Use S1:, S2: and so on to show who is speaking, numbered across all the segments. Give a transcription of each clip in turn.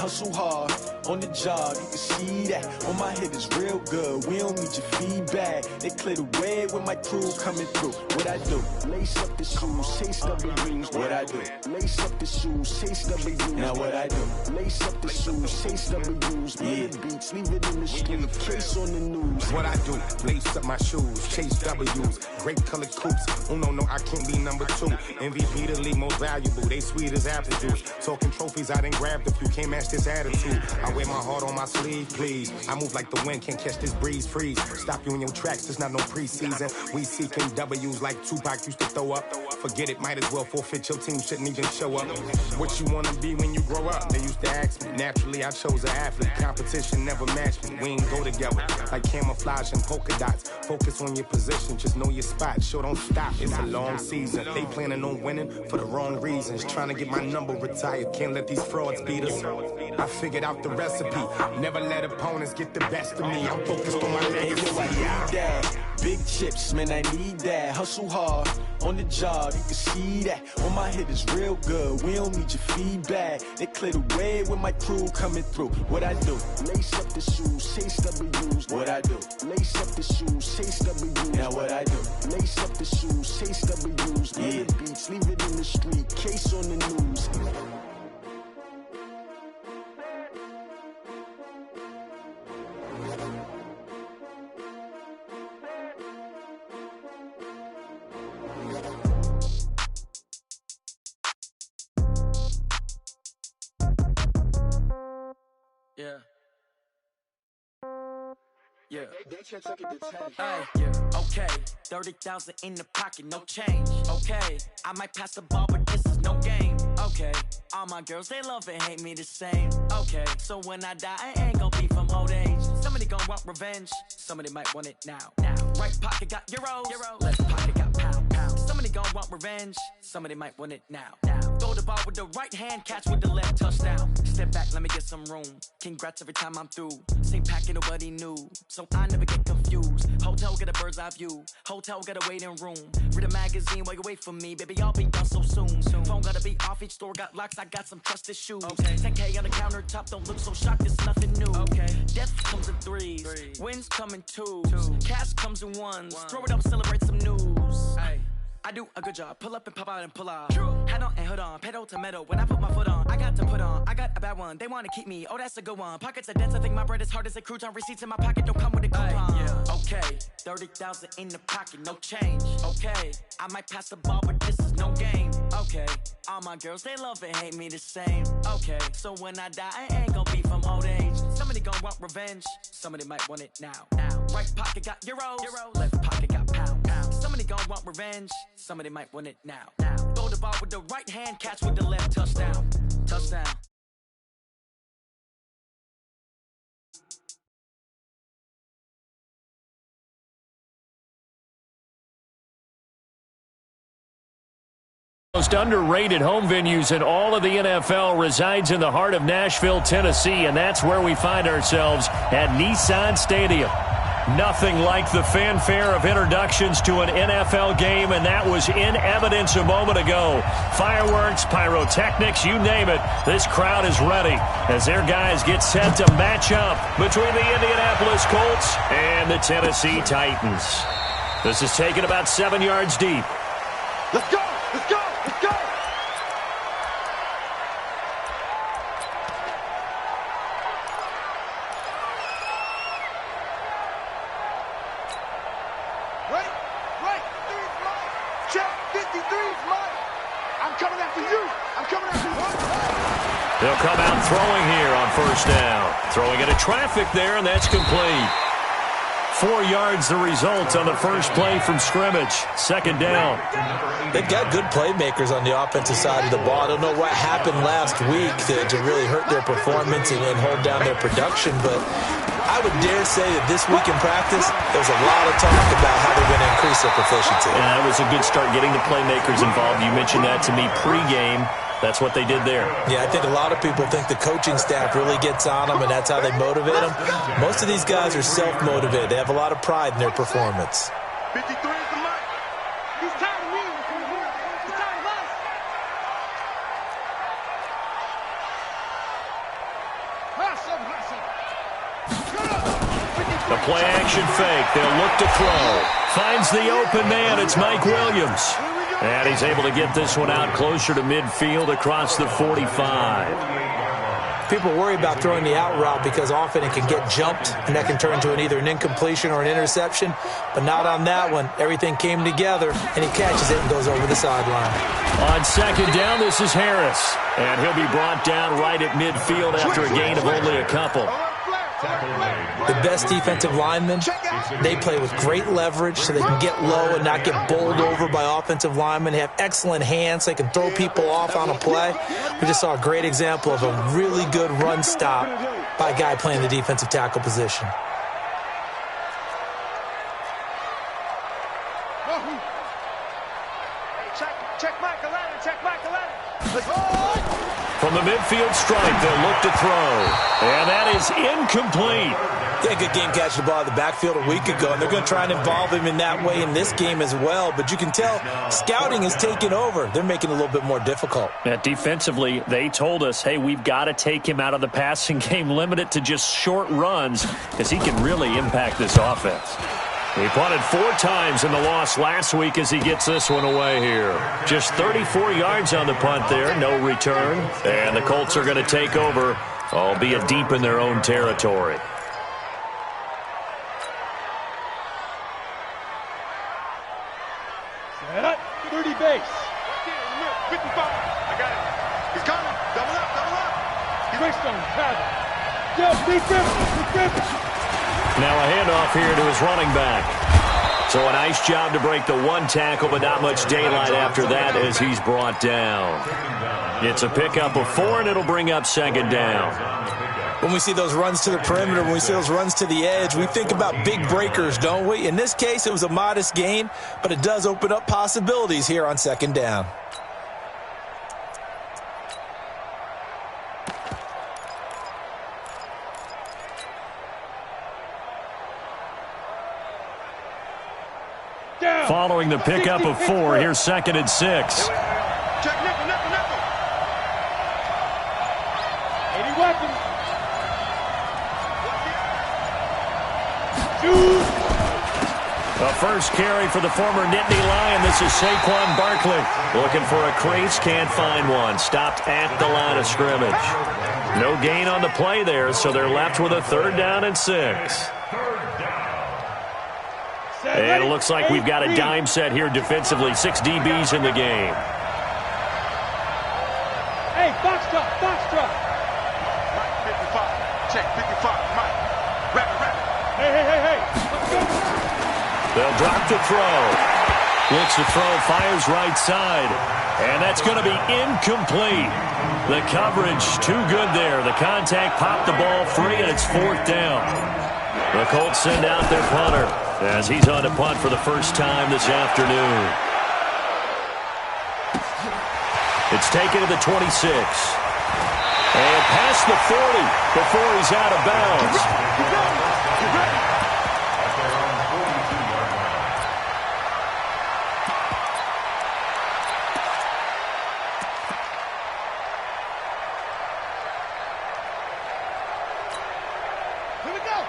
S1: hustle hard on the job, you can see that. On my head is real good, we don't need your feedback. They clear the way with my crew coming through. What I do? Lace up the shoes, chase W's. What I do? Lace up the shoes, chase W's. Now what I do? Lace up the shoes, chase W's. Yeah, beats, leave it in the street, case on the news.
S2: What I do? Lace up my shoes, chase W's. Great colored coops. Oh no, I can't be number 2. MVP the league most valuable. They sweet as apple juice. Talking trophies, I done grabbed a few. Can't match this attitude. I wear my heart on my sleeve, please. I move like the wind, can't catch this breeze, freeze. Stop you in your tracks, there's not no preseason. We seeking W's like Tupac used to throw up. Forget it, might as well forfeit. Your team shouldn't even show up. What you wanna be when you grow up? They used to ask me. Naturally, I chose an athlete. Competition never matched me. We ain't go together like camouflage and polka dots. Focus on your position, just know your spot. Sure, don't stop. It's a long season. They planning on winning for the wrong reasons. Trying to get my number retired. Can't let these frauds beat us. I figured out the recipe. Never let opponents get the best of me. I'm focused on my legacy.
S1: I need that. Big chips, man, I need that. Hustle hard on the job, you can see that. On my head is real good, we don't need your feedback. They clear the way with my crew coming through. What I do? Lace up the shoes, chase W's. What I do? Lace up the shoes, chase W's. Now what I do? Lace up the shoes, chase W's. Yeah, beats, leave it in the street, case on the news.
S3: Yeah. Hey, yeah. Okay, 30,000 in the pocket, no change. Okay, I might pass the ball, but this is no game. Okay, all my girls, they love and hate me the same. Okay, so when I die, I ain't gon' be from old age. Somebody gon' want revenge, somebody might want it now. Right pocket got euros, left pocket got pound. Somebody gon' want revenge, somebody might want it now. Throw the ball with the right hand, catch with the left, touchdown. Step back, let me get some room. Congrats every time I'm through. Same packet, nobody knew, so I never get confused. Hotel got a bird's eye view, hotel got a waiting room. Read a magazine while you wait for me, baby, I'll be done so soon. Phone gotta be off, each store got locks, I got some trusted shoes. 10K on the countertop, don't look so shocked, it's nothing new. Death comes in threes, wins come in twos, cash comes in ones. Throw it up, celebrate some news. I do a good job, pull up and pop out and pull out. Head on and hood on, pedal to metal. When I put my foot on, I got to put on. I got a bad one, they wanna keep me, oh that's a good one. Pockets are dense, I think my bread is hard as a crouton. Receipts in my pocket don't come with a coupon. Okay, 30,000 in the pocket, no change. Okay, I might pass the ball, but this is no game. Okay, all my girls, they love and hate me the same. Okay, so when I die, I ain't gon' be from old age. Somebody gon' want revenge, somebody might want it now. Right pocket got euros, left pocket got pound. Somebody gon' want revenge, somebody might want it now. Throw the ball with the right hand, catch with the left, touchdown. Touchdown.
S4: Most underrated home venues in all of the NFL resides in the heart of Nashville, Tennessee, and that's where we find ourselves at Nissan Stadium. Nothing like the fanfare of introductions to an NFL game, and that was in evidence a moment ago. Fireworks, pyrotechnics, you name it. This crowd is ready as their guys get set to match up between the Indianapolis Colts and the Tennessee Titans. This is taken about 7 yards deep.
S5: Let's go! Let's go! Let's go! Right, there's mine. Check, 53's mine. I'm coming after you. I'm coming after you.
S4: They'll come out throwing here on first down. Throwing into traffic there, and that's complete. 4 yards the result on the first play from scrimmage. Second down.
S6: They've got good playmakers on the offensive side of the ball. I don't know what happened last week to really hurt their performance and hold down their production, but I would dare say that this week in practice, there's a lot of talk about how they're going to increase their proficiency.
S4: And that was a good start getting the playmakers involved. You mentioned that to me pregame. That's what they did there.
S6: Yeah, I think a lot of people think the coaching staff really gets on them, and that's how they motivate them. Most of these guys are self-motivated. They have a lot of pride in their performance.
S5: 53 is the mark. He's tired of me. He's tired of us.
S4: The play-action fake. They'll look to throw. Finds the open man. It's Mike Williams. And he's able to get this one out closer to midfield across the 45.
S6: People worry about throwing the out route because often it can get jumped, and that can turn into either an incompletion or an interception. But not on that one. Everything came together, and he catches it and goes over the sideline.
S4: On second down, this is Harris. And he'll be brought down right at midfield after a gain of only a couple.
S6: The best defensive linemen, they play with great leverage so they can get low and not get bowled over by offensive linemen. They have excellent hands. They can throw people off on a play. We just saw a great example of a really good run stop by a guy playing the defensive tackle position.
S4: From the midfield stripe, they'll look to throw. And that is incomplete.
S6: He had a good game catching the ball in the backfield a week ago, and they're going to try and involve him in that way in this game as well. But you can tell scouting is taking over. They're making it a little bit more difficult.
S4: Defensively, they told us, hey, we've got to take him out of the passing game, limit it to just short runs, because he can really impact this offense. He punted 4 times in the loss last week as he gets this one away here. Just 34 yards on the punt there, no return. And the Colts are going to take over, albeit deep in their own territory.
S5: Set up, 30 base. 55. I got it. He's coming. Double up, double up. He's Greystone, have it. Yo, deep grip.
S4: Now a handoff here to his running back. So a nice job to break the one tackle, but not much daylight after that as he's brought down. It's a pickup of 4, and it'll bring up second down.
S6: When we see those runs to the perimeter, when we see those runs to the edge, we think about big breakers, don't we? In this case, it was a modest gain, but it does open up possibilities here on second down.
S4: Following the pickup of 4, here's second and 6.
S5: Check nickel. 80 weapons.
S4: The first carry for the former Nittany Lion. This is Saquon Barkley. Looking for a crease, can't find one. Stopped at the line of scrimmage. No gain on the play there, so they're left with a 3rd down and 6. And it looks like we've got a dime set here defensively. 6 DBs in the game.
S5: Hey, box truck. Mike, 55. Check, 55. Mike. Rapid. Hey. Let's go.
S4: They'll drop to throw. Looks to throw, fires right side. And that's going to be incomplete. The coverage too good there. The contact popped the ball free, and it's 4th down. The Colts send out their punter as he's on to punt for the first time this afternoon. It's taken to the 26. And past the 40 before he's out of bounds.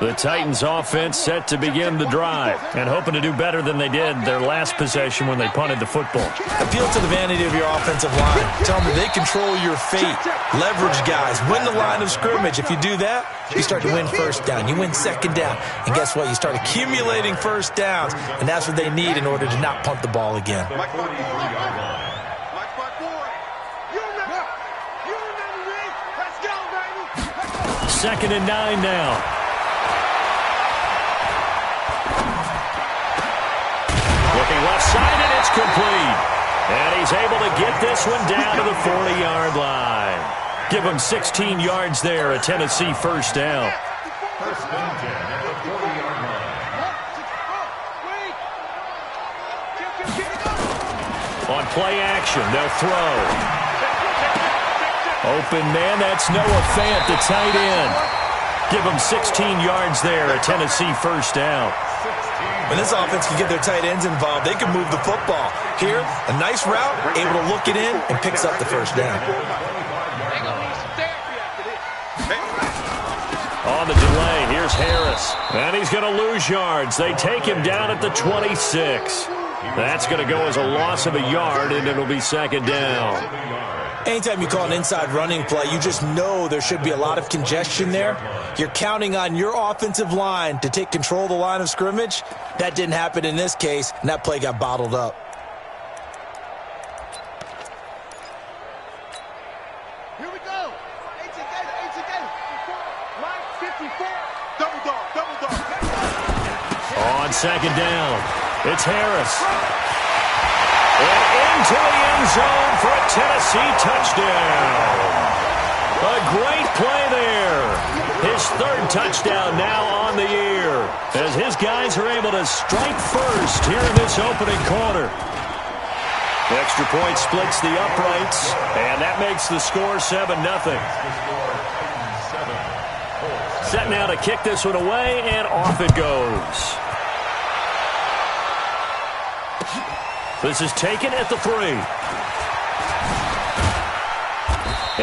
S4: The Titans offense set to begin the drive and hoping to do better than they did their last possession when they punted the football.
S6: Appeal to the vanity of your offensive line. Tell them that they control your fate. Leverage guys. Win the line of scrimmage. If you do that, you start to win first down. You win second down. And guess what? You start accumulating first downs, and that's what they need in order to not punt the ball again.
S4: Second and 9 now. Looking left side, and it's complete. And he's able to get this one down to the 40-yard line. Give him 16 yards there, a Tennessee first down. On play action, they'll throw. Open man, that's Noah Fant, the tight end. Give him 16 yards there, a Tennessee first down.
S6: When this offense can get their tight ends involved, they can move the football. Here, a nice route, able to look it in, and picks up the first down.
S4: On the delay, here's Harris. And he's going to lose yards. They take him down at the 26. That's going to go as a loss of a yard, and it'll be second down.
S6: Anytime you call an inside running play, you just know there should be a lot of congestion there. You're counting on your offensive line to take control of the line of scrimmage. That didn't happen in this case, and that play got bottled up.
S5: Here we go. Eight together. Line 54. Double dog.
S4: On second down, it's Harris. And into the end zone for a Tennessee touchdown. A great play there. His third touchdown now on the year, as his guys are able to strike first here in this opening quarter. The extra point splits the uprights, and that makes the score 7-0. Set now to kick this one away, and off it goes. This is taken at the 3.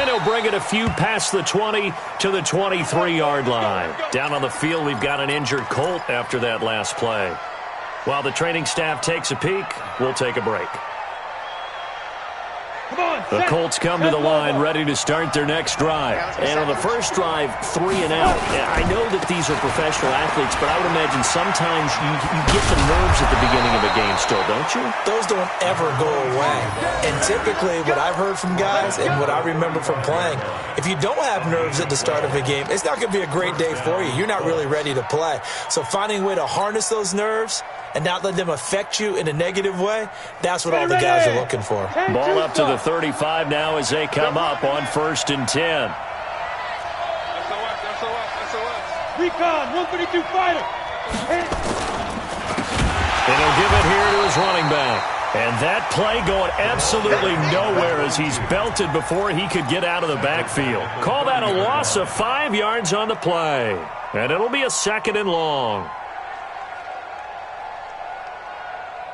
S4: And he'll bring it a few past the 20 to the 23-yard line. Down on the field, we've got an injured Colt after that last play. While the training staff takes a peek, we'll take a break. The Colts come to the line ready to start their next drive. And on the first drive, 3 and out. I know that these are professional athletes, but I would imagine sometimes you get the nerves at the beginning of a game still, don't you?
S6: Those don't ever go away. And typically what I've heard from guys and what I remember from playing, if you don't have nerves at the start of a game, it's not going to be a great day for you. You're not really ready to play. So finding a way to harness those nerves and not let them affect you in a negative way, that's what all the guys are looking for.
S4: Ball up to the 35 now as they come up on 1st and 10.
S5: Recon, 132 fighter.
S4: And he'll give it here to his running back. And that play going absolutely nowhere as he's belted before he could get out of the backfield. Call that a loss of 5 yards on the play. And it'll be a 2nd and long.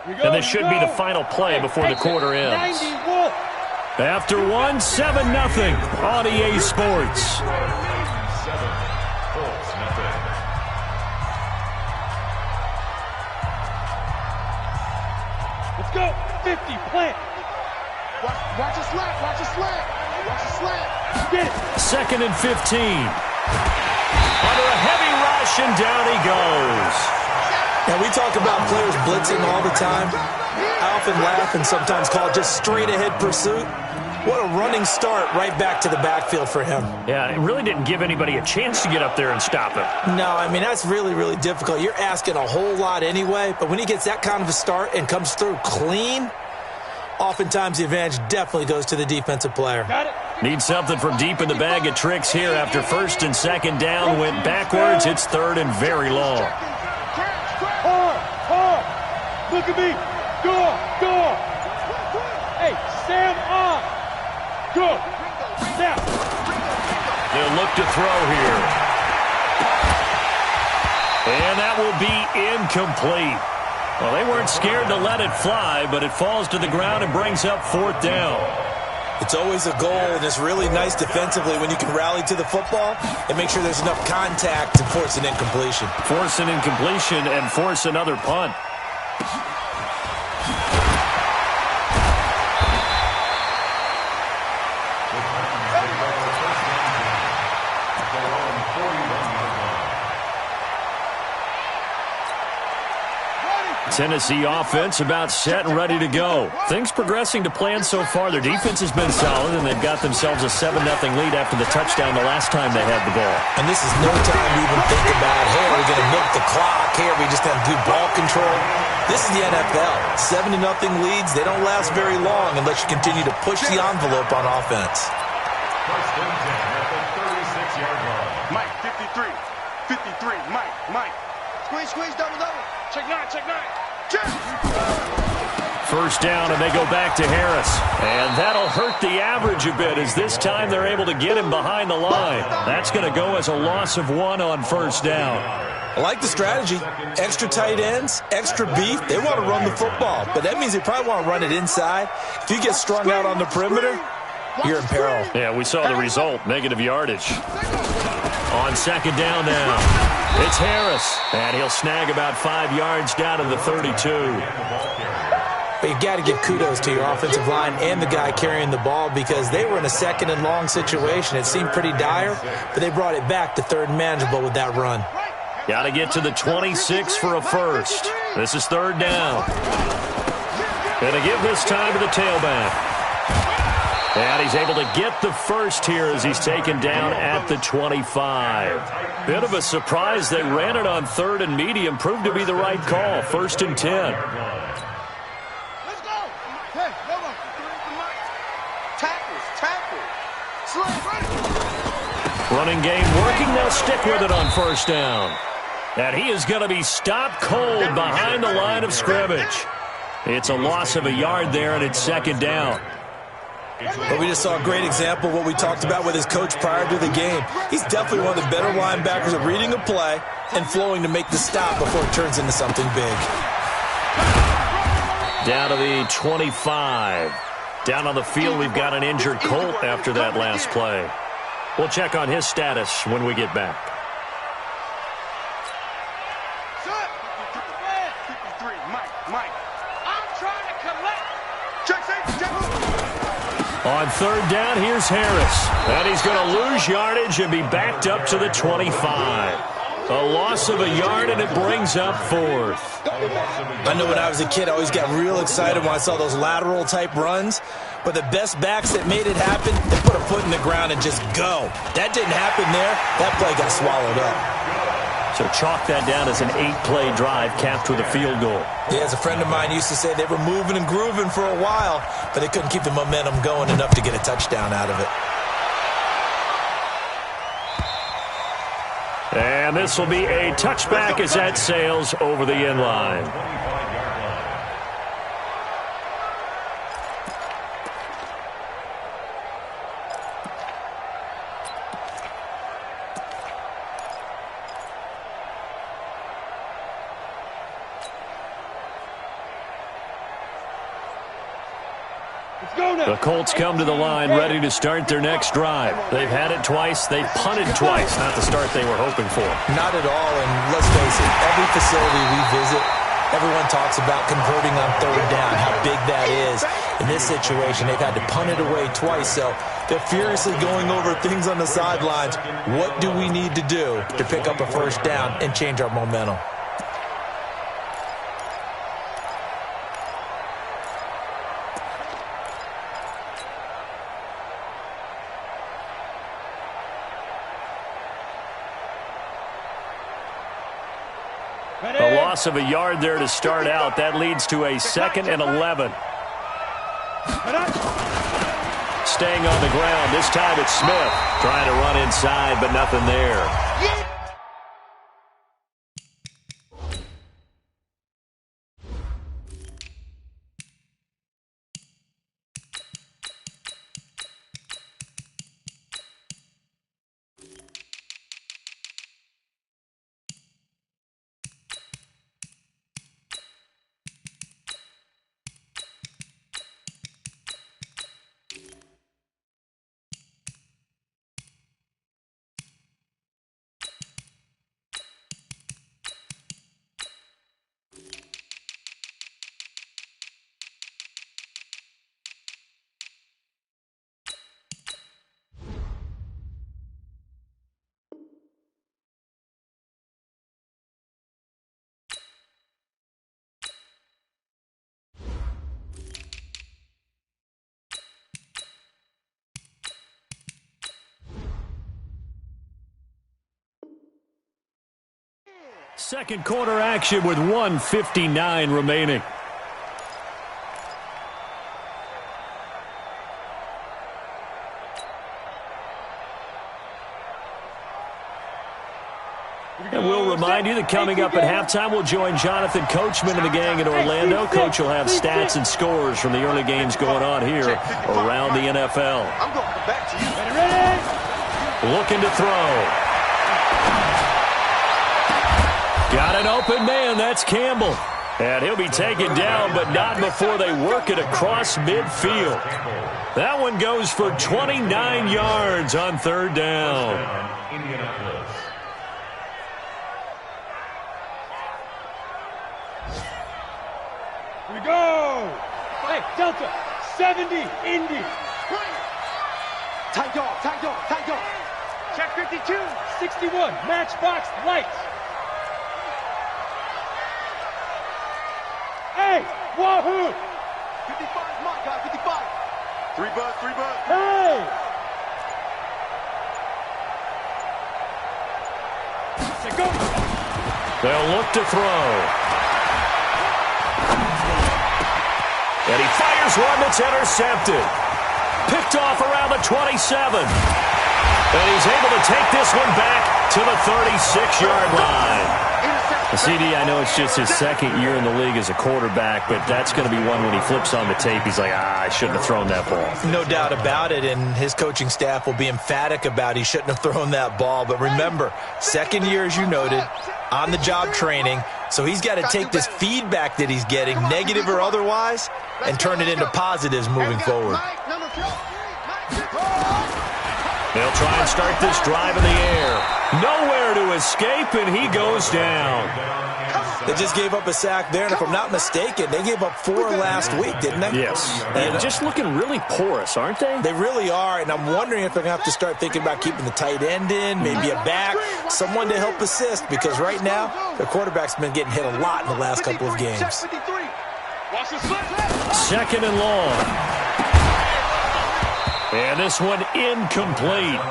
S4: And this should be the final play before the quarter ends. After 1, 7-0 on EA Sports.
S5: Let's go. 50, plant. Watch a slant. Get it.
S4: 2nd and 15. Under a heavy rush, and down he goes.
S6: And we talk about players blitzing all the time. I often laugh and sometimes call it just straight-ahead pursuit. What a running start right back to the backfield for him.
S4: Yeah, it really didn't give anybody a chance to get up there and stop him.
S6: No, I mean, that's really, really difficult. You're asking a whole lot anyway, but when he gets that kind of a start and comes through clean, oftentimes the advantage definitely goes to the defensive player.
S5: Got it.
S4: Need something from deep in the bag of tricks here after 1st and 2nd down. Went backwards. It's 3rd and very long.
S5: Hard. Look at me. Go. Hey, Sam on. Go. Now.
S4: They'll look to throw here. And that will be incomplete. Well, they weren't scared to let it fly, but it falls to the ground and brings up 4th down.
S6: It's always a goal, and it's really nice defensively when you can rally to the football and make sure there's enough contact to force an incompletion.
S4: Force an incompletion and force another punt. Tennessee offense about set and ready to go. Things progressing to plan so far. Their defense has been solid, and they've got themselves a 7-0 lead after the touchdown the last time they had the ball.
S6: And this is no time to even think about, hey, we're going to milk the clock. Hey, we just have good ball control. This is the NFL. 7-0 leads, they don't last very long unless you continue to push the envelope on offense.
S5: First and 10 at the 36-yard line. Mike, 53. Mike. Squeeze, double. Check nine.
S4: First down, and they go back to Harris. And that'll hurt the average a bit, as this time they're able to get him behind the line. That's going to go as a loss of 1 on 1st down.
S6: I like the strategy. Extra tight ends, extra beef. They want to run the football, but that means they probably want to run it inside. If you get strung out on the perimeter, you're in peril.
S4: Yeah, we saw the result, negative yardage. On second down now. It's Harris, and he'll snag about 5 yards down to the 32.
S6: But you got to give kudos to your offensive line and the guy carrying the ball because they were in a second and long situation. It seemed pretty dire, but they brought it back to third and manageable with that run.
S4: Got to get to the 26 for a first. This is third down. Going to give this time to the tailback. And he's able to get the first here as he's taken down at the 25. Bit of a surprise. They ran it on third and medium. Proved to be the right call. First and 10.
S5: Let's go. Hey, no. Tackles.
S4: Running game working. They'll stick with it on first down. And he is going to be stopped cold behind the line of scrimmage. It's a loss of a yard there, and it's second down.
S6: But we just saw a great example of what we talked about with his coach prior to the game. He's definitely one of the better linebackers at reading a play and flowing to make the stop before it turns into something big.
S4: Down to the 25. Down on the field, we've got an injured Colt after that last play. We'll check on his status when we get back. On third down, here's Harris. And he's going to lose yardage and be backed up to the 25. A loss of a yard, and it brings up fourth.
S6: I know when I was a kid, I always got real excited when I saw those lateral-type runs. But the best backs that made it happen, they put a foot in the ground and just go. That didn't happen there. That play got swallowed up.
S4: So chalk that down as an 8-play drive capped with a field goal.
S6: Yeah, as a friend of mine used to say, they were moving and grooving for a while, but they couldn't keep the momentum going enough to get a touchdown out of it.
S4: And this will be a touchback as that sails over the end line. The Colts come to the line ready to start their next drive. They've had it twice. They've punted twice. Not the start they were hoping for.
S6: Not at all, and let's face it, every facility we visit, everyone talks about converting on third down, how big that is. In this situation, they've had to punt it away twice, so they're furiously going over things on the sidelines. What do we need to do to pick up a first down and change our momentum?
S4: A loss of a yard there to start out. That leads to a 2nd and 11. Staying on the ground. This time it's Smith trying to run inside, but nothing there. Second quarter action with 1:59 remaining. And we'll remind you that coming up at halftime, we'll join Jonathan Coachman and the gang in Orlando. Coach will have stats and scores from the early games going on here around the NFL.
S5: I'm going to come back to you.
S4: Looking to throw. Got an open man. That's Campbell. And he'll be taken down, but not before they work it across midfield. That one goes for 29 yards on third down.
S5: Here we go. Hey, Delta, 70, Indy.
S7: Tight dog, tight dog, tight dog.
S5: Check 52, 61, Matchbox Lights. Hey, Wahoo.
S7: 55, my guy, 55.
S5: 3 bud, 3 bud. Hey. Say go.
S4: They'll look to throw. And he fires one that's intercepted. Picked off around the 27. And he's able to take this one back to the 36-yard line. CD, I know it's just his second year in the league as a quarterback, but that's going to be one when he flips on the tape. He's like, I shouldn't have thrown that ball.
S6: No doubt about it, and his coaching staff will be emphatic about he shouldn't have thrown that ball. But remember, second year, as you noted, on-the-job training, so he's got to take this feedback that he's getting, negative or otherwise, and turn it into positives moving forward.
S4: They'll try and start this drive in the air. Nowhere to escape, and he goes down.
S6: They just gave up a sack there, and if I'm not mistaken, they gave up 4 last week, didn't they?
S4: Yes. And just looking really porous, aren't they?
S6: They really are, and I'm wondering if they're going to have to start thinking about keeping the tight end in, maybe a back, someone to help assist, because right now, the quarterback's been getting hit a lot in the last couple of games.
S4: Second and long. And this one incomplete.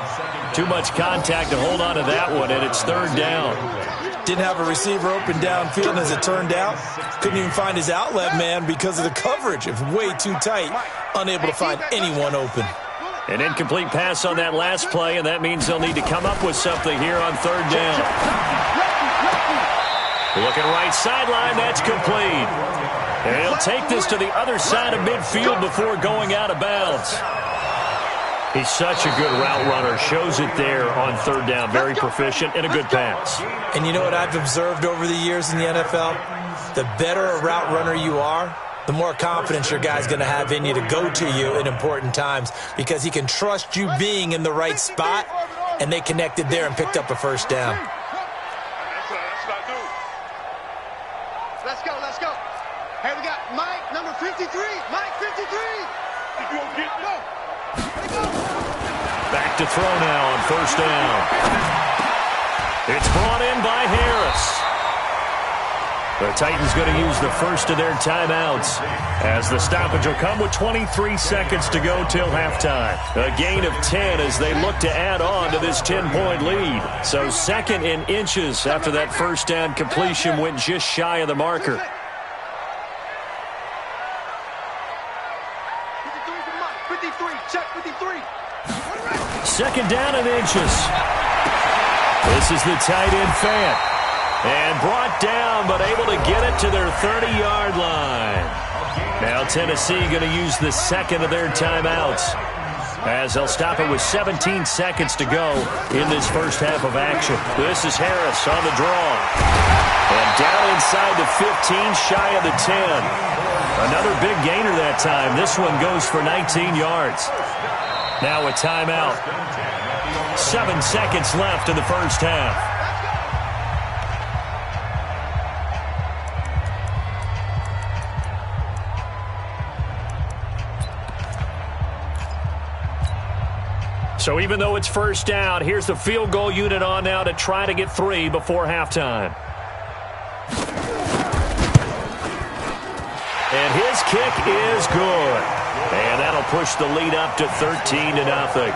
S4: Too much contact to hold on to that one, and it's third down.
S6: Didn't have a receiver open downfield, as it turned out. Couldn't even find his outlet man because of the coverage. It was way too tight. Unable to find anyone open.
S4: An incomplete pass on that last play, and that means they'll need to come up with something here on third down. Looking right sideline, that's complete. And he'll take this to the other side of midfield before going out of bounds. He's such a good route runner. Shows it there on third down. Very proficient and a good pass.
S6: And you know what I've observed over the years in the NFL? The better a route runner you are, the more confidence your guy's going to have in you to go to you in important times, because he can trust you being in the right spot, and they connected there and picked up a first down.
S7: Let's go, let's go. Hey, we got Mike, number 53. Mike, 53.
S5: If you don't get go.
S4: Back to throw now on first down. It's brought in by Harris. The Titans going to use the first of their timeouts, as the stoppage will come with 23 seconds to go till halftime. A gain of 10 as they look to add on to this 10-point lead. So second in inches after that first down completion went just shy of the marker. Second down and inches. This is the tight end Fant. And brought down, but able to get it to their 30-yard line. Now Tennessee going to use the second of their timeouts, as they'll stop it with 17 seconds to go in this first half of action. This is Harris on the draw. And down inside the 15, shy of the 10. Another big gainer that time. This one goes for 19 yards. Now a timeout. 7 seconds left in the first half. So even though it's first down, here's the field goal unit on now to try to get 3 before halftime. And his kick is good. And that'll push the lead up to 13-0.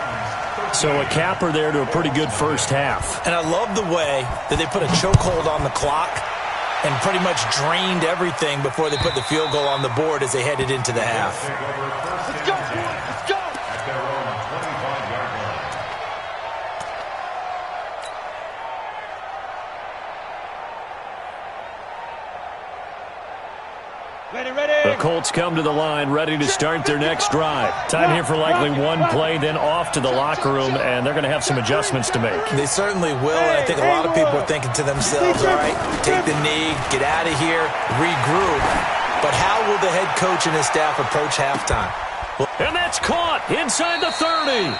S4: So a capper there to a pretty good first half.
S6: And I love the way that they put a chokehold on the clock and pretty much drained everything before they put the field goal on the board as they headed into the half.
S7: Let's go, let's go.
S4: The Colts come to the line, ready to start their next drive. Time here for likely one play, then off to the locker room, and they're going to have some adjustments to make.
S6: They certainly will, and I think a lot of people are thinking to themselves, all right, take the knee, get out of here, regroup. But how will the head coach and his staff approach halftime?
S4: And that's caught inside the 30.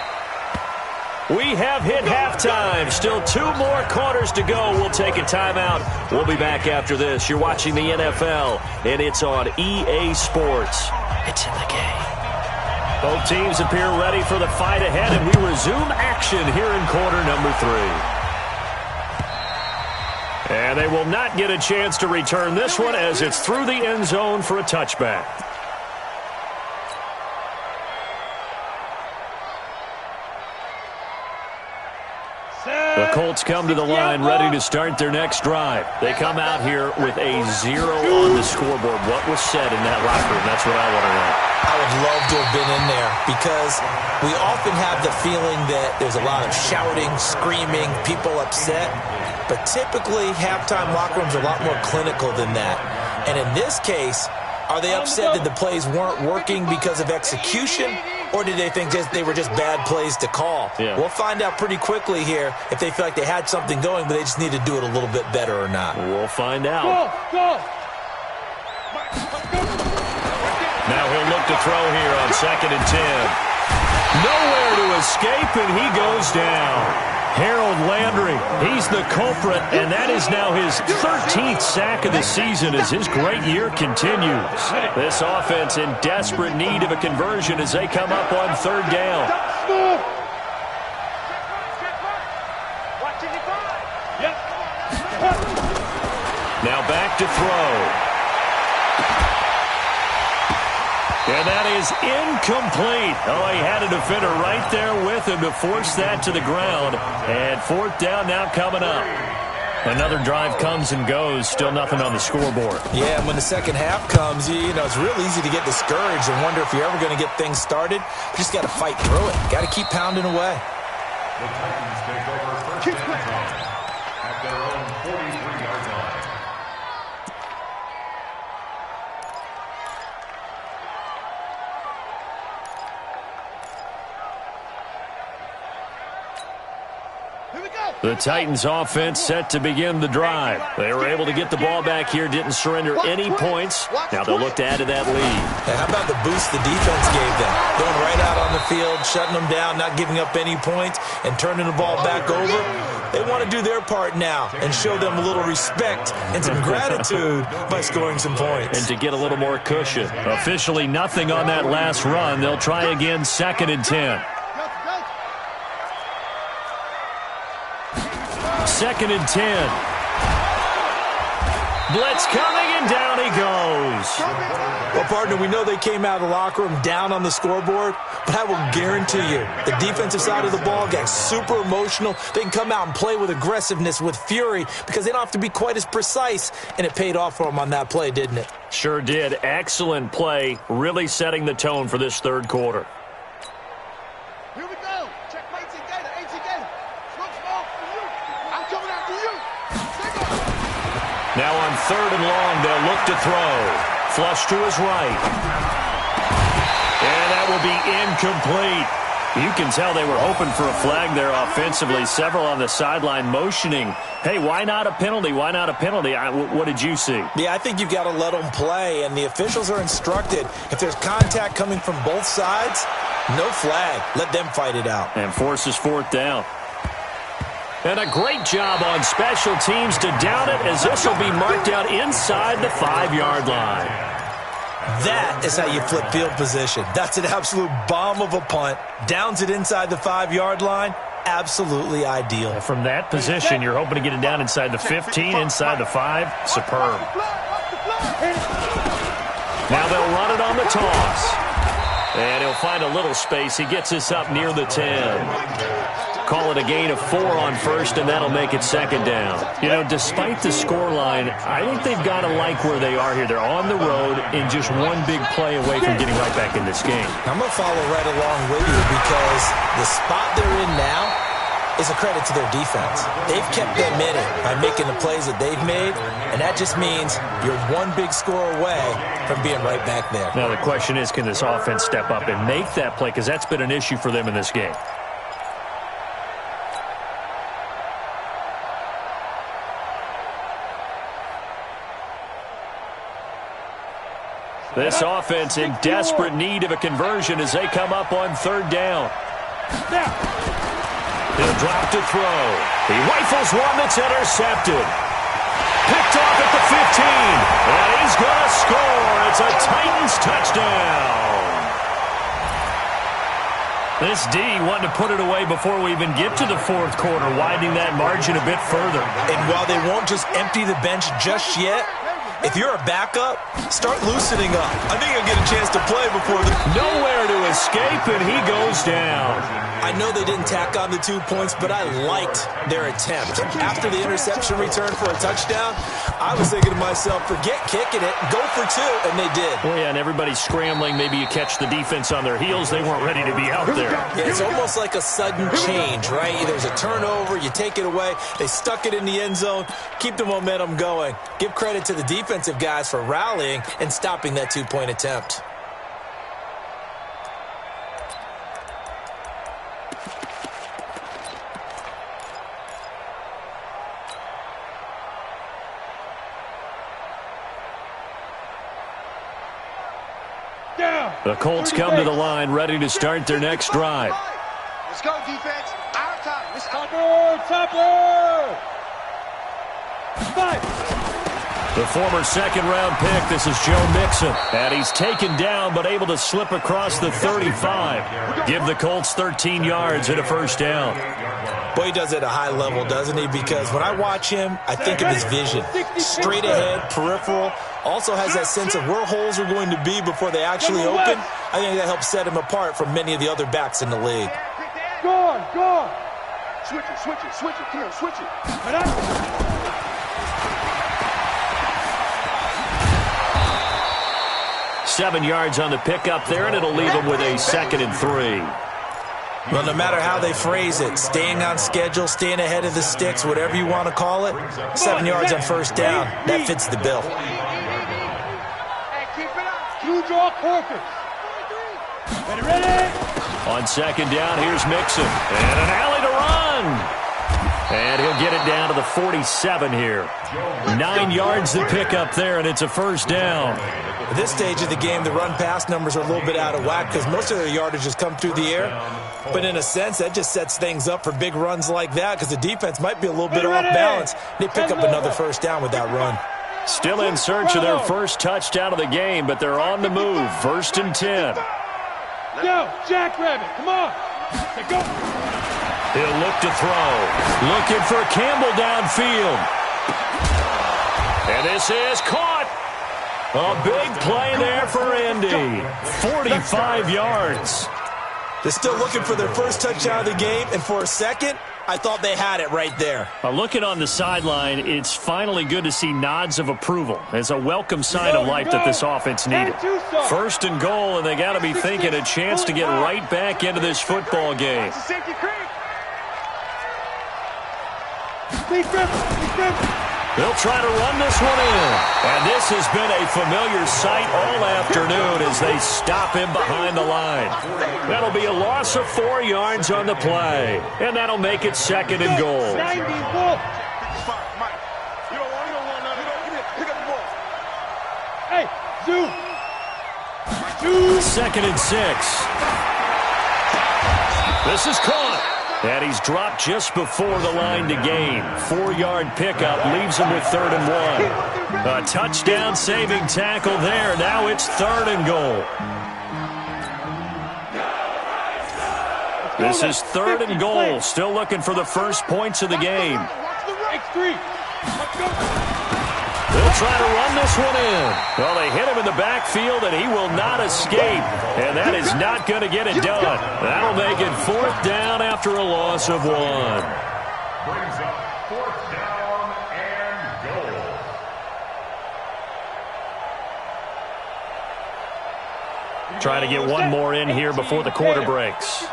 S4: We have hit halftime. Still 2 more quarters to go. We'll take a timeout. We'll be back after this. You're watching the NFL, and it's on EA Sports. It's in the game. Both teams appear ready for the fight ahead, and we resume action here in quarter number 3. And they will not get a chance to return this one as it's through the end zone for a touchback. The Colts come to the line ready to start their next drive. They come out here with a 0 on the scoreboard. What was said in that locker room? That's what I want to know.
S6: I would love to have been in there because we often have the feeling that there's a lot of shouting, screaming, people upset. But typically, halftime locker rooms are a lot more clinical than that. And in this case, are they upset that the plays weren't working because of execution? Or did they think they were just bad plays to call?
S4: Yeah.
S6: We'll find out pretty quickly here if they feel like they had something going, but they just need to do it a little bit better or not.
S4: We'll find out.
S5: Go.
S4: Now he'll look to throw here on 2nd and 10. Nowhere to escape, and he goes down. Harold Landry, he's the culprit, and that is now his 13th sack of the season as his great year continues. This offense in desperate need of a conversion as they come up on 3rd down. Now back to throw. And that is incomplete. Oh, he had a defender right there with him to force that to the ground. And 4th down now coming up. Another drive comes and goes. Still nothing on the scoreboard.
S6: Yeah, and when the second half comes, you know, it's real easy to get discouraged and wonder if you're ever going to get things started. You just got to fight through it. Got to keep pounding away.
S8: The Titans take over first and 10 at their own 43-yard line.
S4: The Titans offense set to begin the drive. They were able to get the ball back here, didn't surrender any points. Now they'll look to add to that lead.
S6: How about the boost the defense gave them? Going right out on the field, shutting them down, not giving up any points, and turning the ball back over. They want to do their part now and show them a little respect and some gratitude by scoring some points.
S4: And to get a little more cushion. Officially nothing on that last run. They'll try again 2nd and 10. 2nd and 10. Blitz coming, and down he goes.
S6: Well, partner, we know they came out of the locker room down on the scoreboard, but I will guarantee you the defensive side of the ball got super emotional. They can come out and play with aggressiveness, with fury, because they don't have to be quite as precise, and it paid off for them on that play, didn't it?
S4: Sure did. Excellent play, really setting the tone for this 3rd quarter.
S7: Here we go. Check my 18 gator. 18 gator. Smoke for you. I'm coming after you.
S4: Now on 3rd and long, they'll look to throw. Flush to his right. And that will be incomplete. You can tell they were hoping for a flag there offensively. Several on the sideline motioning. Hey, why not a penalty? Why not a penalty? What did you see?
S6: Yeah, I think you've got to let them play, and the officials are instructed. If there's contact coming from both sides, no flag. Let them fight it out.
S4: And forces 4th down. And a great job on special teams to down it as this will be marked out inside the 5-yard line.
S6: That is how you flip field position. That's an absolute bomb of a punt. Downs it inside the 5-yard line. Absolutely ideal.
S4: From that position, you're hoping to get it down inside the 15, inside the 5. Superb. Now they'll run it on the toss. And he'll find a little space. He gets us up near the 10. Call it a gain of 4 on 1st, and that'll make it 2nd down. You know, despite the scoreline, I think they've got to like where they are here. They're on the road and just one big play away from getting right back in this game.
S6: I'm going to follow right along with you because the spot they're in now is a credit to their defense. They've kept them in it by making the plays that they've made, and that just means you're one big score away from being right back there.
S4: Now the question is, can this offense step up and make that play? Because that's been an issue for them in this game. This offense in desperate need of a conversion as they come up on 3rd down. He'll drop to throw. He rifles one that's intercepted. Picked off at the 15. And he's going to score. It's a Titans touchdown. This D wanted to put it away before we even get to the fourth quarter, widening that margin a bit further.
S6: And while they won't just empty the bench just yet, if you're a backup, start loosening up. I think he'll get a chance to play before the...
S4: Nowhere to escape, and he goes down.
S6: I know they didn't tack on the 2 points, but I liked their attempt. After the interception return for a touchdown, I was thinking to myself, forget kicking it, go for 2, and they did.
S4: Oh, yeah, and everybody's scrambling. Maybe you catch the defense on their heels. They weren't ready to be out there.
S6: Yeah, it's almost like a sudden change, right? There's a turnover, you take it away, they stuck it in the end zone, keep the momentum going. Give credit to the defensive guys for rallying and stopping that 2-point attempt.
S4: The Colts come to the line, ready to start their next drive.
S7: Let's go, defense. Our time. Let's go.
S5: Topper!
S4: The former second-round pick, this is Joe Mixon. And he's taken down, but able to slip across the 35. Give the Colts 13 yards and a first down.
S6: Boy, he does it at a high level, doesn't he? Because when I watch him, I think of his vision. Straight ahead, peripheral. Also has that sense of where holes are going to be before they actually open. I think that helps set him apart from many of the other backs in the league.
S5: Go on.
S7: Switch it. Come here, switch it.
S4: 7 yards on the pickup there, and it'll leave him with a 2nd and 3.
S6: Well, no matter how they phrase it, staying on schedule, staying ahead of the sticks, whatever you want to call it, 7 yards on first down, that fits the bill.
S5: Hey, keep it up. Two draw quarters. Ready?
S4: On second down, here's Mixon. And an alley to run. And he'll get it down to the 47 here. 9 yards to pick up there, and it's a first down.
S6: At this stage of the game, the run-pass numbers are a little bit out of whack because most of their yardage has come through the air. But in a sense, that just sets things up for big runs like that because the defense might be a little bit off balance. They pick up another first down with that run.
S4: Still in search of their first touchdown of the game, but they're on the move. 1st and 10.
S5: Go, Jackrabbit, come on. Go.
S4: He'll look to throw. Looking for Campbell downfield. And this is caught. A big play there for Indy. 45 yards.
S6: They're still looking for their first touchdown of the game, and for a second, I thought they had it right there.
S4: Looking on the sideline, it's finally good to see nods of approval. It's a welcome sign of life that this offense needed. 1st and goal, and they got to be thinking a chance to get right back into this football game. They'll try to run this one in. And this has been a familiar sight all afternoon as they stop him behind the line. That'll be a loss of 4 yards on the play. And that'll make it 2nd and goal.
S5: Hey, Zoo.
S4: 2nd and 6. This is caught. And he's dropped just before the line to gain. 4-yard pickup leaves him with 3rd and 1. A touchdown-saving tackle there. Now it's 3rd and goal. This is 3rd and goal. Still looking for the first points of the game. They'll try to run this one in. Well, they hit him in the backfield, and he will not escape. And that is not going to get it done. That'll make it 4th down after a loss of 1.
S8: Brings up 4th down and goal.
S4: Trying to get one more in here before the quarter breaks.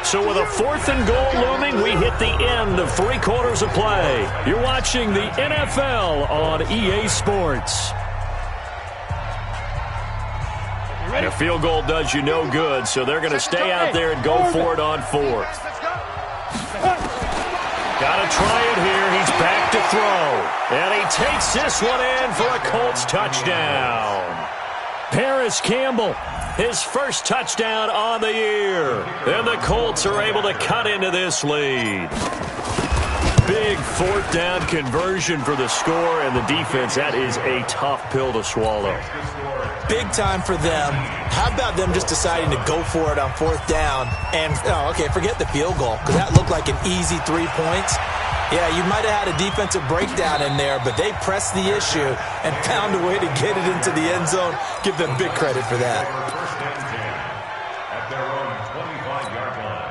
S4: So with a 4th and goal looming, we hit the end of 3 quarters of play. You're watching the NFL on EA Sports. And a field goal does you no good, so they're going to stay out there and go for it on 4th. Got to try it here. He's back to throw. And he takes this one in for a Colts touchdown. Paris Campbell, his first touchdown on the year. And the Colts are able to cut into this lead. Big fourth down conversion for the score, and the defense, that is a tough pill to swallow.
S6: Big time for them. How about them just deciding to go for it on fourth down? And, forget the field goal, because that looked like an easy 3 points. Yeah, you might have had a defensive breakdown in there, but they pressed the issue and found a way to get it into the end zone. Give them big credit for that.
S8: At their own 25-yard line.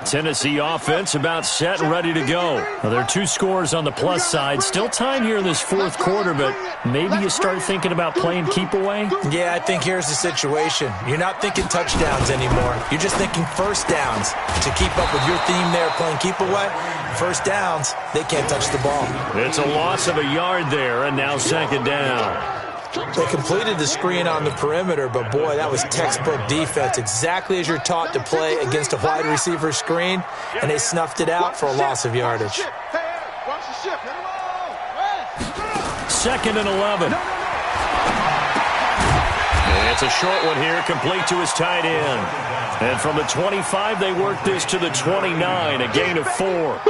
S4: Tennessee offense about set and ready to go. Well, there are 2 scores on the plus side. Still time here in this fourth quarter, but maybe you start thinking about playing keep away?
S6: Yeah, I think here's the situation. You're not thinking touchdowns anymore. You're just thinking first downs. To keep up with your theme there, playing keep away, first downs, they can't touch the ball.
S4: It's a loss of a yard there, and now second down.
S6: They completed the screen on the perimeter, but boy, that was textbook defense. Exactly as you're taught to play against a wide receiver screen, and they snuffed it out for a loss of yardage.
S4: Second and 11. And it's a short one here, complete to his tight end. And from the 25, they work this to the 29, a gain of 4.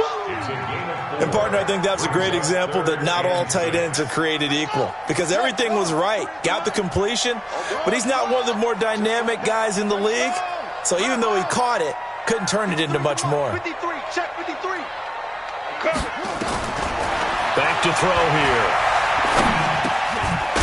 S6: And, partner, I think that's a great example that not all tight ends are created equal, because everything was right. Got the completion, but he's not one of the more dynamic guys in the league. So even though he caught it, couldn't turn it into much more.
S7: 53, check 53.
S4: Back to throw here.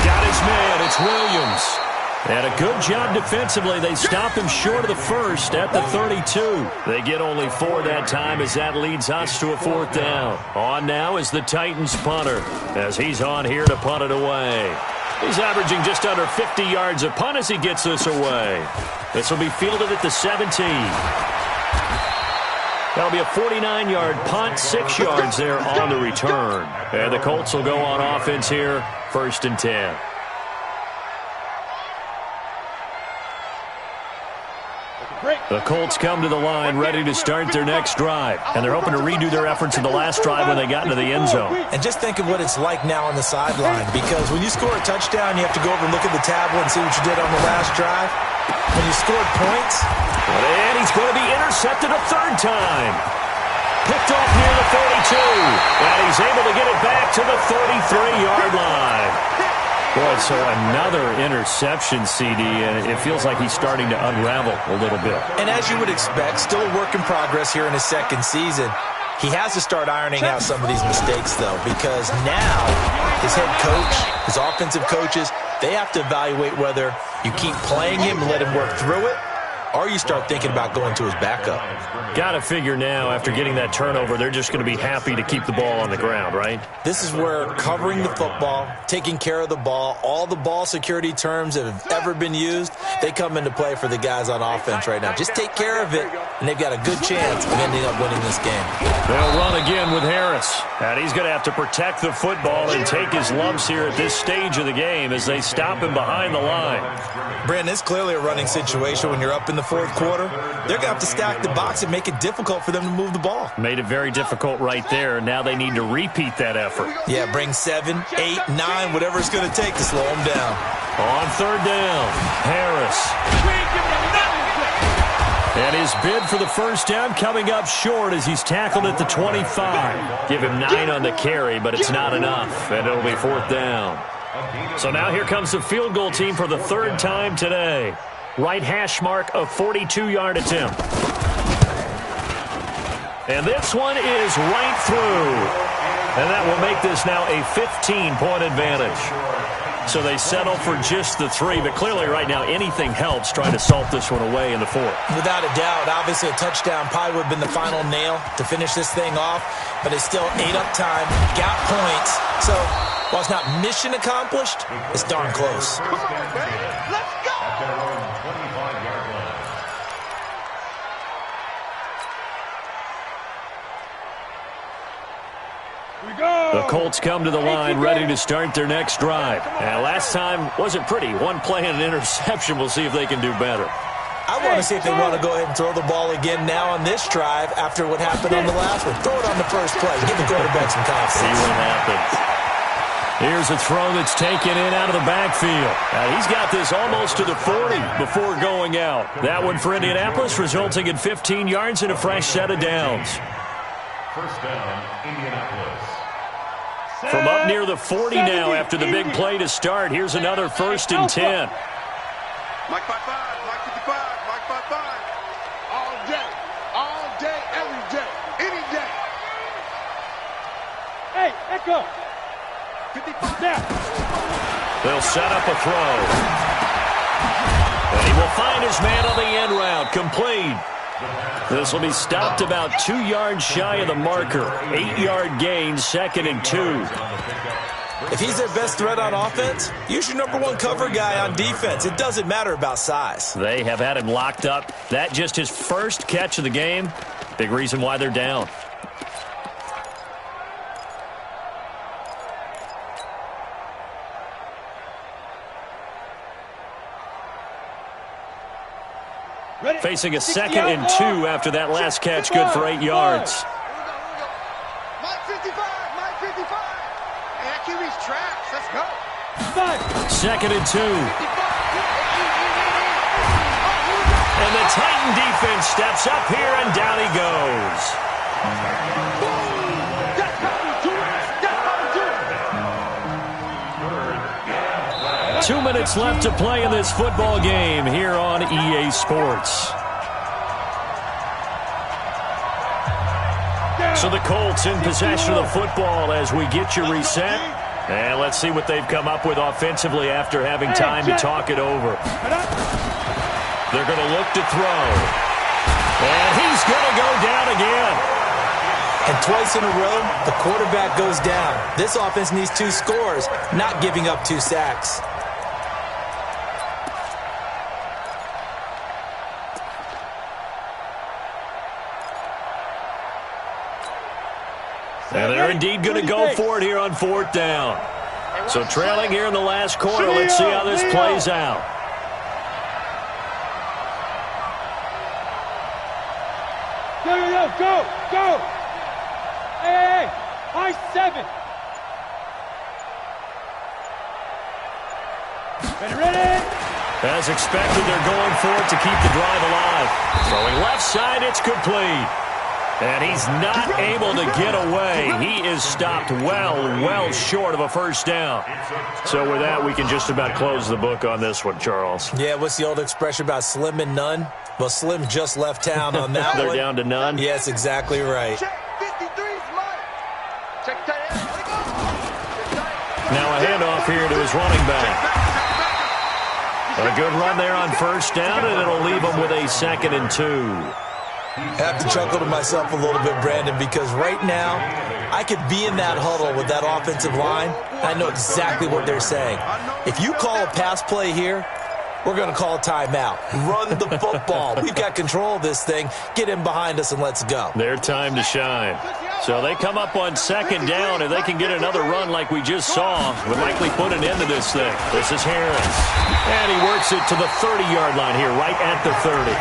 S4: Got his man. It's Williams. And a good job defensively. They stop him short of the first at the 32. They get only 4 that time as that leads us to a fourth down. On now is the Titans punter as he's on here to punt it away. He's averaging just under 50 yards a punt as he gets this away. This will be fielded at the 17. That'll be a 49-yard punt, 6 yards there on the return. And the Colts will go on offense here, 1st and 10. The Colts come to the line ready to start their next drive. And they're hoping to redo their efforts in the last drive when they got into the end zone.
S6: And just think of what it's like now on the sideline, because when you score a touchdown, you have to go over and look at the tablet and see what you did on the last drive. When you scored points.
S4: And he's going to be intercepted a 3rd time. Picked off near the 42. And he's able to get it back to the 33-yard line. Boy, so another interception, CD, and it feels like he's starting to unravel a little bit.
S6: And as you would expect, still a work in progress here in his 2nd season. He has to start ironing out some of these mistakes, though, because now his head coach, his offensive coaches, they have to evaluate whether you keep playing him and let him work through it, or you start thinking about going to his backup.
S4: Got to figure now, after getting that turnover, they're just going to be happy to keep the ball on the ground, right?
S6: This is where covering the football, taking care of the ball, all the ball security terms that have ever been used, they come into play for the guys on offense right now. Just take care of it, and they've got a good chance of ending up winning this game.
S4: They'll run again with Harris. And he's going to have to protect the football and take his lumps here at this stage of the game as they stop him behind the line.
S6: Brandon, it's clearly a running situation when you're up in the 4th quarter. They're going to have to stack the box and make it difficult for them to move the ball.
S4: Made it very difficult right there. Now they need to repeat that effort.
S6: Yeah, bring 7, 8, 9, whatever it's going to take to slow them down.
S4: On 3rd down, Harris. And his bid for the first down coming up short as he's tackled at the 25. Give him 9 on the carry, but it's not enough, and it'll be 4th down. So now here comes the field goal team for the 3rd time today. Right hash mark of 42-yard attempt. And this one is right through. And that will make this now a 15-point advantage. So they settle for just the 3, but clearly right now anything helps trying to salt this one away in the 4th.
S6: Without a doubt, obviously a touchdown probably would have been the final nail to finish this thing off, but it's still ate up time, got points. So while it's not mission accomplished, it's darn close.
S7: Come on, man. Let's go.
S8: At their own 25-yard line.
S4: The Colts come to the line ready to start their next drive. And last time wasn't pretty. One play and an interception. We'll see if they can do better.
S6: I want to see if they want to go ahead and throw the ball again now on this drive after what happened on the last one. Throw it on the first play. Give the quarterback some confidence.
S4: See what happens. Here's a throw that's taken in out of the backfield. He's got this almost to the 40 before going out. That one for Indianapolis, resulting in 15 yards and a fresh set of downs.
S8: First down, Indianapolis.
S4: From up near the 40 now after the big play to start. Here's another 1st and 10.
S7: Mike 5-5, Mike 55, Mike 5-5. All day, every day, any day.
S5: Hey, Echo. 55 now.
S4: They'll set up a throw. And he will find his man on the end route. Complete. This will be stopped about 2 yards shy of the marker. 8-yard gain, 2nd and 2.
S6: If he's their best threat on offense, use your #1 cover guy on defense. It doesn't matter about size.
S4: They have had him locked up. That just his first catch of the game. Big reason why they're down. Facing a 2nd and 2 after that last catch, good for 8 yards.
S7: Mike 55, Mike 55. Hey, that QB's tracks. Let's go.
S4: 2nd and 2. And the Titan defense steps up here, and down he goes. 2 minutes left to play in this football game here on EA Sports. So the Colts in possession of the football as we get you reset. And let's see what they've come up with offensively after having time to talk it over. They're going to look to throw. And he's going to go down again.
S6: And twice in a row, the quarterback goes down. This offense needs 2 scores, not giving up 2 sacks.
S4: And they're indeed going to go for it here on 4th down. So trailing here in the last quarter. Let's see how this plays out.
S5: Go. Hey, high 7. Ready?
S4: As expected, they're going for it to keep the drive alive. Throwing left side, it's complete. And he's not able to get away. He is stopped well short of a 1st down. So with that, we can just about close the book on this one, Charles.
S6: Yeah, what's the old expression about slim and none? Well, Slim just left town on that
S4: They're
S6: one.
S4: down to none?
S6: Yes, exactly right.
S7: Check 53's Mike. Check tight end.
S4: Now a handoff here to his running back. A good run there on 1st down, and it'll leave him with a 2nd and 2.
S6: I have to chuckle to myself a little bit, Brandon, because right now I could be in that huddle with that offensive line. I know exactly what they're saying. If you call a pass play here, we're going to call a timeout. Run the football. We've got control of this thing. Get in behind us and let's go.
S4: Their time to shine. So they come up on 2nd down, and they can get another run like we just saw. Would likely put an end to this thing. This is Harris. And he works it to the 30-yard line here, right at the 30.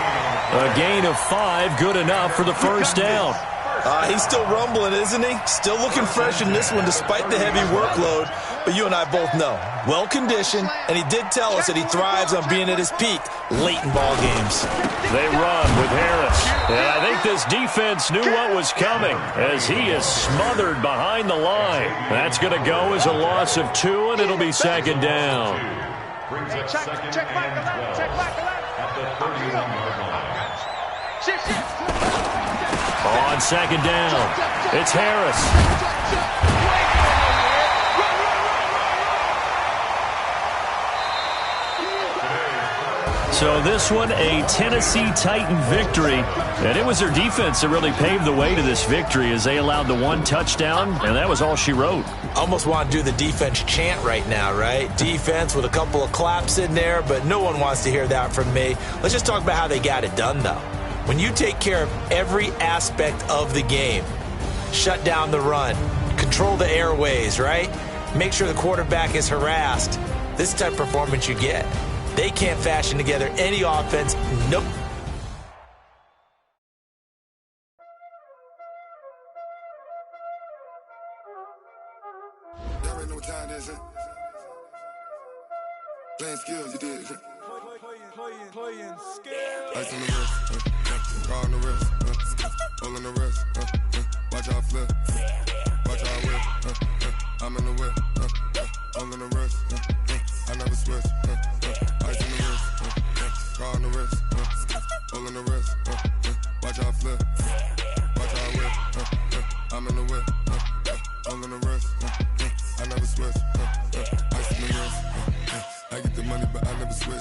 S4: A gain of 5, good enough for the 1st down.
S6: He's still rumbling, isn't he? Still looking fresh in this one despite the heavy workload. But you and I both know, well-conditioned, and he did tell us that he thrives on being at his peak late in ball games.
S4: They run with Harris. And I think this defense knew what was coming as he is smothered behind the line. That's going to go as a loss of 2, and it'll be 2nd down.
S8: Brings it
S7: Check
S8: 2nd
S7: back
S8: and 12 at the 31-yard line.
S4: On 2nd down, it's Harris. So this one, a Tennessee Titan victory. And it was their defense that really paved the way to this victory as they allowed the 1 touchdown, and that was all she wrote.
S6: Almost want to do the defense chant right now, right? Defense with a couple of claps in there, but no one wants to hear that from me. Let's just talk about how they got it done, though. When you take care of every aspect of the game, shut down the run, control the airways, right? Make sure the quarterback is harassed. This type of performance you get. They can't fashion together any offense. Nope.
S9: There ain't no what time it is, huh? Playing skills, you did, huh?
S10: Playing skills.
S9: Ice on the wrist, car on the wrist, all on the wrist, watch out flip, watch out whip, I'm in the whip, all on the wrist, I never switch, ice on the wrist, car on the wrist, all on the wrist, watch out flip, watch out whip, I'm in the whip, all on the wrist, I never switch, ice on the wrist, I get the money but I never switch.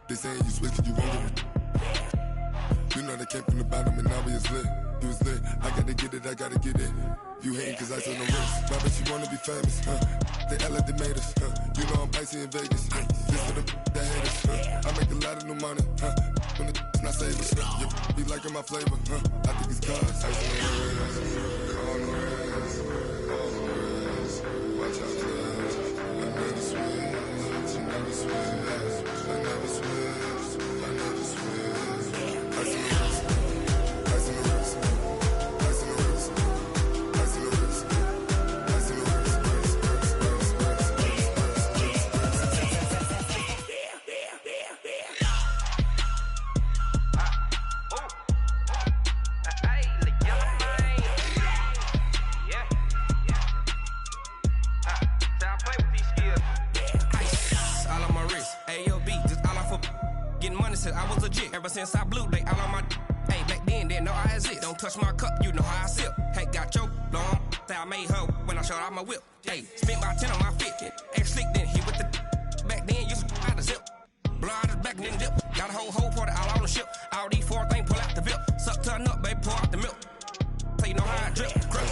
S9: They saying you switch and you won't get it. You know they came from the bottom and now we is lit. You was lit, I gotta get it, I gotta get it. You hating cause ice on the wrist. Why bet you wanna be famous, They act like they made us, You know I'm icy in Vegas, This for the that hate us, I make a lot of new money, When the not save us, You be liking my flavor, I think it's cause ice on the wrist, on the wrist, on the wrist. Watch out, cuz I never switch, I never switch. I never switch, I never switch. Ice in the wrist, ice in the wrist, ice in the wrist, ice in the wrist, ice in the wrist,
S11: I was legit. Ever since I blew, they all on my hey, back then, didn't know I exist. Don't touch my cup, you know how I sip. Hey, got your long, say I made her when I showed out my whip. Hey, spent about 10 on my 50. Ex-slick, then hit with the back then, used to out the zip. Blow out his back, then dip. Got a whole party all on the ship. All these four things, pull out the VIP. Suck, turn up, baby, pour out the milk. So you know how I drip. Crush.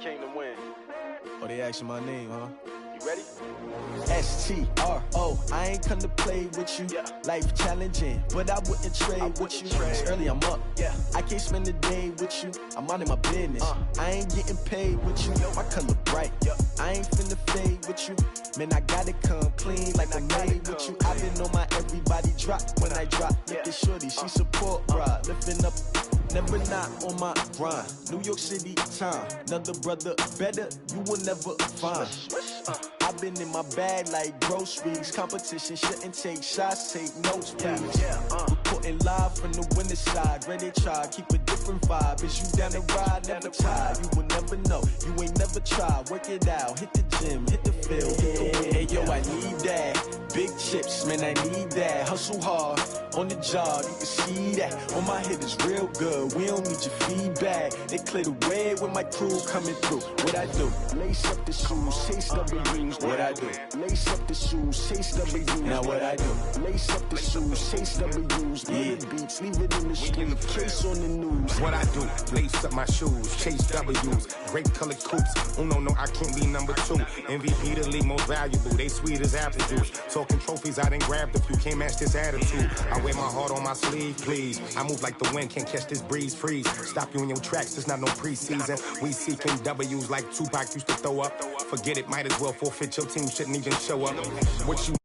S1: Came to win. Oh, they asking my name, huh? You ready? S-T-R-O. I ain't come to play with you. Life challenging, but I wouldn't trade with you. It's early, I'm up. I can't spend the day with you. I'm out in my business. I ain't getting paid with you. My color bright. I ain't finna fade with you. Man, I gotta come clean like I made with you. I've been on my everybody drop when I drop. Look at shorty, she support, bruh. Lifting up. Never not on my grind. New York City time. Another brother better, you will never find. I've been in my bag like groceries. Competition shouldn't take shots, take notes, please. Reporting live from the winter side. Ready to try, keep a different vibe. Is you down the ride, never tired. You will never know, you ain't never tried. Work it out, hit the gym, hit the field, hit the wind. Hey yo, I need that. Big chips, man, I need that. Hustle hard, on the job, you can see that. On my hit is real good, we don't need your feedback. They clear the way when my crew coming through. What I do? Lace up the shoes, chase W's. What I do? Lace up the shoes, chase W's. Now what I do? Lace up the shoes, chase W's. Murder beats, leave it in the street, case on the news.
S2: What I do? Lace up my shoes, chase W's. Great colored coops. Uno, no, I can't be number 2. MVP the league most valuable. They sweet as apple juice. Talking trophies, I done grabbed a few. Can't match this attitude. I wear my heart on my sleeve, please. I move like the wind, can't catch this breeze. Freeze. Stop you in your tracks, it's not no preseason. We seeking W's like Tupac used to throw up. Forget it, might as well forfeit. Your team shouldn't even show up. What you